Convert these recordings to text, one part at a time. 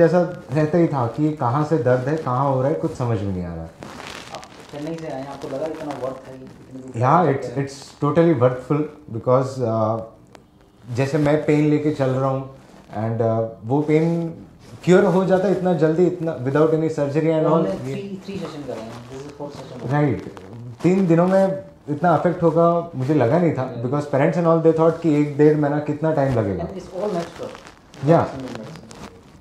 जैसा रहता ही था कि कहाँ से दर्द है, कहाँ हो रहा है, कुछ समझ में नहीं आ रहा है। आप चेन्नई से आए हैं, आपको लगा इतना वर्थ है इतनी दूर हाँ, ट्रैवल करके? इट्स टोटली वर्थफुल बिकॉज जैसे मैं पेन लेके चल रहा हूँ एंड वो पेन क्योर हो जाता है इतना जल्दी, इतना without any surgery and all. Three session कर रहे हैं, this is fourth session. Right, 3 दिनों में इतना अफेक्ट होगा मुझे लगा नहीं था because parents and all they thought कि 1-1.5 महीना कितना टाइम लगेगा। And it's all natural. या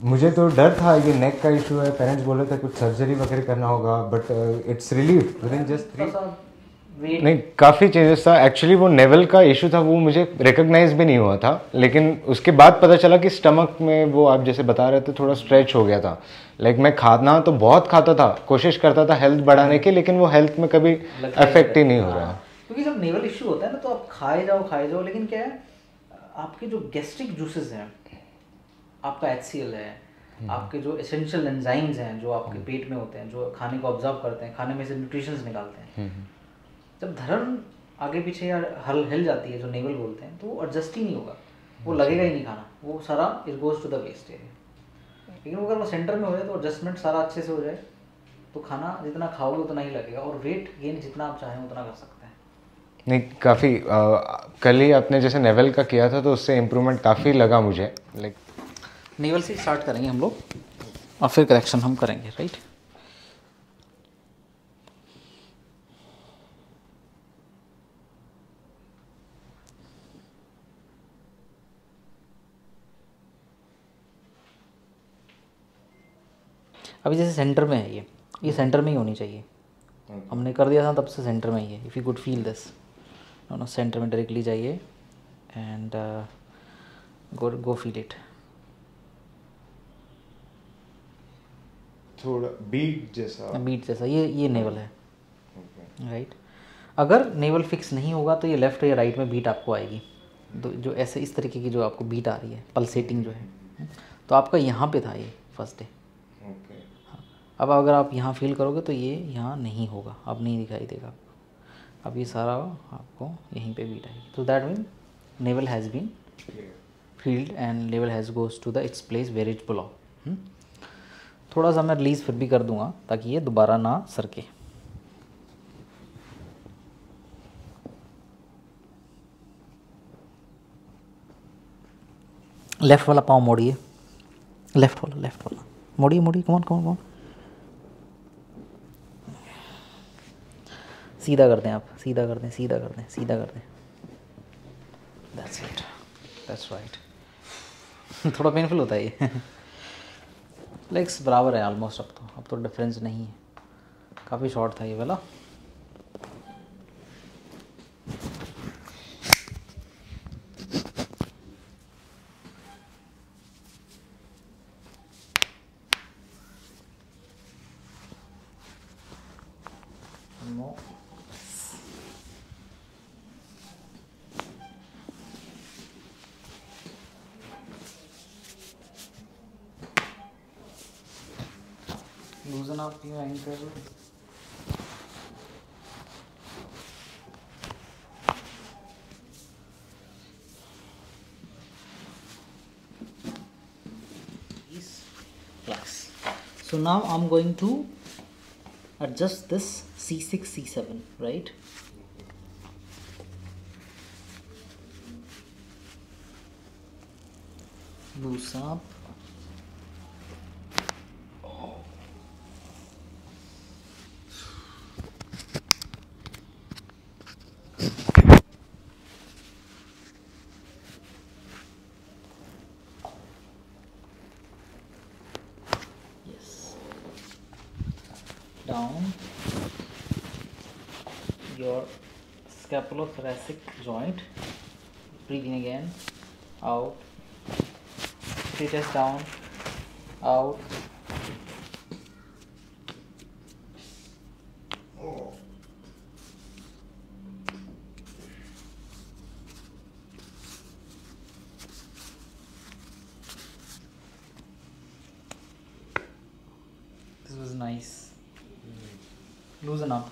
मुझे तो डर था ये नेक का इशू है, पेरेंट्स बोल रहे थे कुछ सर्जरी वगैरह करना होगा, but it's relief with in just 3। नहीं, काफ़ी चेंजेस था एक्चुअली। वो नेवल का इशू था, वो मुझे रिकॉग्नाइज भी नहीं हुआ था, लेकिन उसके बाद पता चला कि स्टमक में वो आप जैसे बता रहे थे थोड़ा स्ट्रेच हो गया था। लाइक मैं खाना तो बहुत खाता था, कोशिश करता था हेल्थ बढ़ाने की, लेकिन वो हेल्थ में कभी अफेक्ट ही नहीं हो रहा। क्योंकि जब नेवल इश्यू होता है ना तो आप खाए जाओ, लेकिन क्या है, आपके जो गैस्ट्रिक जूसेस हैं, आपका HCl है, आपके जो एसेंशियल एंजाइम्स हैं जो आपके पेट में होते हैं, जो खाने को ऑब्जर्व करते हैं, खाने में से न्यूट्रिशंस निकालते हैं, जब धर्म आगे पीछे या हल हिल जाती है जो नेवल बोलते हैं, तो वो एडजस्ट ही नहीं होगा, वो लगेगा ही नहीं खाना, वो सारा it goes to the waste area. लेकिन अगर वो सेंटर में हो जाए तो एडजस्टमेंट सारा अच्छे से हो जाए तो खाना जितना खाओगे उतना ही लगेगा, और वेट गेन जितना आप चाहें उतना कर सकते हैं। नहीं, काफ़ी कल ही आपने जैसे नेवल का किया था तो उससे इम्प्रूवमेंट काफ़ी लगा मुझे। लाइक नेवल से स्टार्ट करेंगे हम लोग और फिर करेक्शन हम करेंगे, राइट। अभी जैसे सेंटर में है, ये सेंटर में ही होनी चाहिए। हमने कर दिया था तब से सेंटर में ही है। If you could feel this, no centre में डायरेक्टली जाइए एंड गो फील इट। थोड़ा बीट जैसा ये नेवल है, राइट। अगर नेवल फिक्स नहीं होगा तो ये लेफ्ट या राइट में बीट आपको आएगी, जो ऐसे इस तरीके की जो आपको बीट आ रही है, पल्सेटिंग जो है, तो आपका यहाँ पे था ये फर्स्ट डे। अब अगर आप यहाँ फील करोगे तो ये यहाँ नहीं होगा, अब नहीं दिखाई देगा आपको। अब ये सारा आपको यहीं पे बीट आएगी, तो that mean navel has been filled and navel has goes to the its place where it belong. थोड़ा सा मैं रिलीज़ फिर भी कर दूंगा ताकि ये दोबारा ना सरके। लेफ़्ट वाला पाँव मोड़िए, लेफ़्ट वाला मोड़िए, कौन सीधा कर दें आप, सीधा कर दें। That's it, that's right. थोड़ा पेनफुल होता है ये। लेग्स बराबर है ऑलमोस्ट, अब तो डिफरेंस नहीं है। काफ़ी शॉर्ट था ये वाला। Loosen up your ankle. Relax. So now I'm going to adjust this C6, C7, right? Loosen up. Down your scapulothoracic joint. Breathe in again, out. Put your chest down, out. This was nice. Loosen up.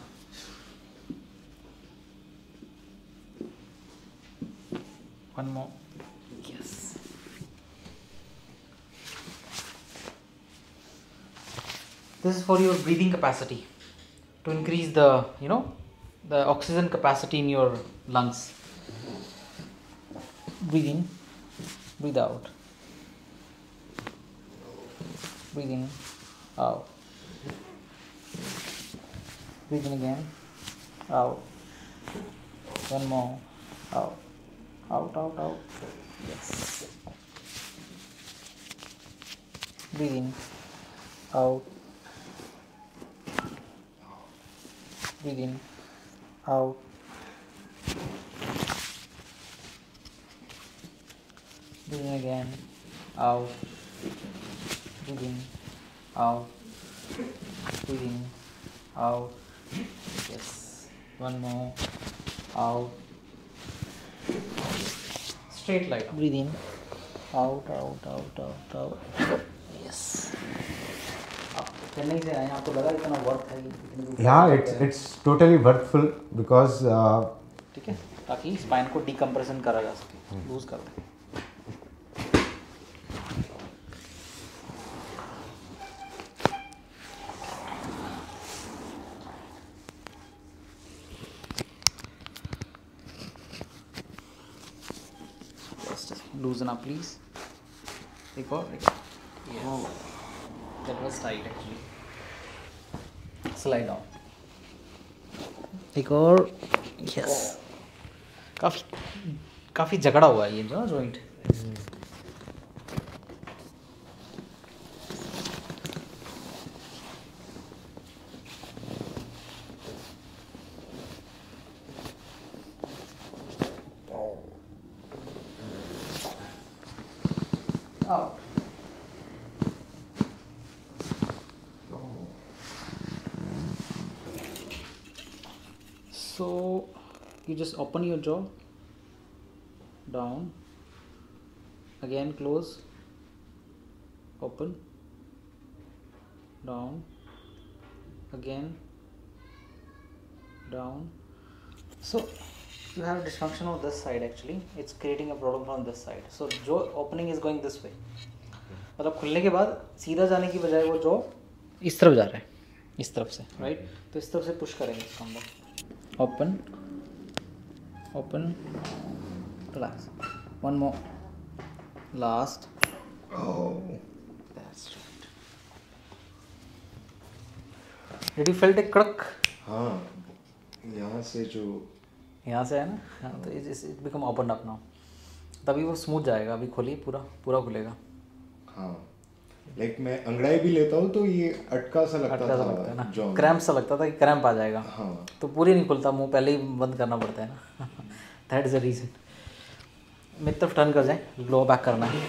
One more. Yes. This is for your breathing capacity, to increase the, you know, the oxygen capacity in your lungs. Breathe in, breathe out. Breathe in, out. Breathe in again, out. One more, out. Out, out, out. Yes. Breathe in, out. Breathe in, out. Breathe in again, out. Breathe in, out. Breathe in, out. Yes. One more, out. Straight line. Breathe in, out, out, out, out, out. Yes. Chennai से आए, आपको लगा इतना worth है? Yeah, it's totally worthful because ठीक है, ताकि spine को डिकम्प्रेशन करा जा सके, लूज कर दे. Loosen up, please. एक और. Yes. That was tight actually. Slide down. एक और. Yes. काफी जकड़ा हुआ है ये जो joint. Out. So you just open your jaw, down, again close, open, down, again, down. So you have dysfunction of this side actually. It's creating a problem from this side. So jaw opening is going this way. मतलब खुलने के बाद सीधा जाने की बजाय वो jaw इस तरफ जा रहा है, इस तरफ से, राइट? तो इस तरफ से पुश करेंगे इसको हम लोग. Open, open, relax. One more, last. That's right. Did you feel it crack? हाँ, यहाँ से जो यहाँ से है ना, हाँ, तो it become open up now. तभी वो स्मूथ जाएगा. अभी खोलिए, पूरा खुलेगा. हाँ, लाइक मैं अंगड़ाई भी लेता हूँ तो ये अटका सा लगता है ना, क्रैम्प सा लगता था कि क्रैम्प आ जाएगा. हाँ, तो पूरी नहीं खुलता, मुंह पहले ही बंद करना पड़ता है ना. That is the reason. मेरी तरफ टर्न कर जाए, ग्लो बैक करना है,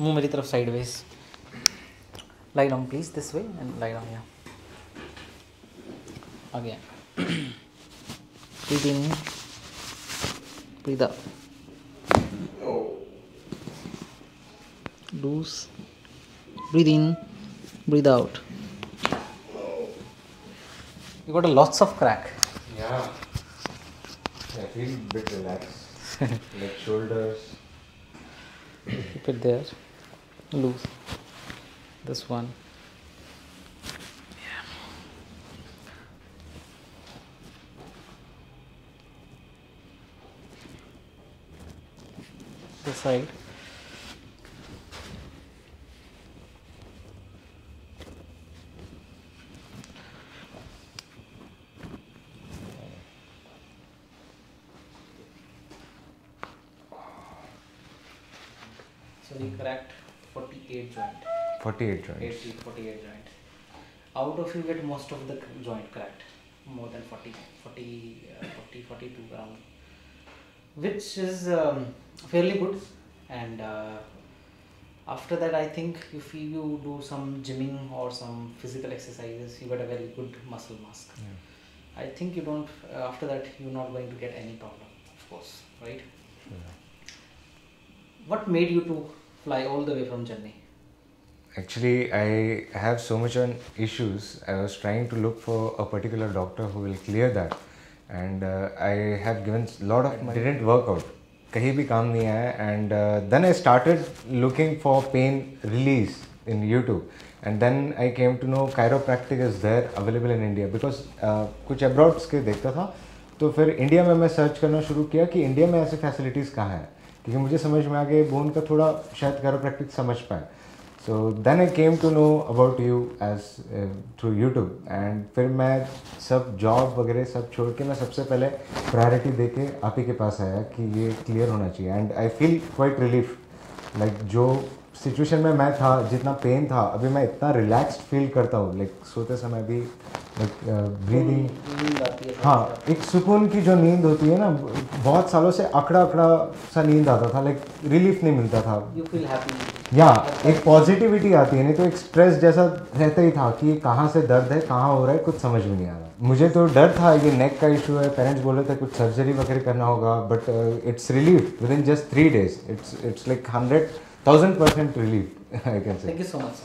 मुंह मेरी तरफ sideways. Lie down please, this way and lie down. यहाँ again. Breathe in, breathe out. Loose. Breathe in, breathe out. You got a lots of crack. Yeah. I feel a bit relaxed. Like shoulders. Keep it there. Loose. This one. Yeah. This side. So we cracked 48 joint. 48 joints. 48 joint. Out of you get most of the joint cracked. More than 42 around. Which is fairly good. And after that I think if you do some gymming or some physical exercises, you get a very good muscle mass. Yeah. I think you don't, after that you're not going to get any problem, of course, right? Sure. What made you to fly all the way from Chennai? Actually, I have so much on issues. I was trying to look for a particular doctor who will clear that, and I have given a lot of money. Didn't work out. कहीं भी काम नहीं आया. And then I started looking for pain release in YouTube, and then I came to know chiropractic is there available in India because कुछ abroads के देखता था, तो फिर इंडिया में मैं सर्च करना शुरू किया कि इंडिया में ऐसे फैसिलिटीज़ कहाँ हैं, क्योंकि मुझे समझ में आ गया बोन का थोड़ा शायद chiropractic समझ पाए. So then I came to know about you as through YouTube, and फिर मैं सब जॉब वगैरह सब छोड़ के मैं सबसे पहले प्रायोरिटी देके आप ही के पास आया कि ये क्लियर होना चाहिए. And I feel quite relief, like जो सिचुएशन में मैं था, जितना पेन था, अभी मैं इतना रिलैक्स्ड फील करता हूँ. लाइक सोते समय भी ब्रीदिंग, हाँ, एक सुकून की जो नींद होती है ना, बहुत सालों से अकड़ा अकड़ा सा नींद आता था, लाइक रिलीफ नहीं मिलता था. यू फील हैप्पी, या एक पॉजिटिविटी आती है, नहीं तो एक स्ट्रेस जैसा रहता ही था कि कहाँ से दर्द है, कहाँ हो रहा है, कुछ समझ में नहीं आ रहा. मुझे तो डर था ये नेक का इशू है, पेरेंट्स बोल रहे थे कुछ सर्जरी वगैरह करना होगा, but it's relief with in just 3 days. It's like 100,000% relief, I can say. Thank you so much.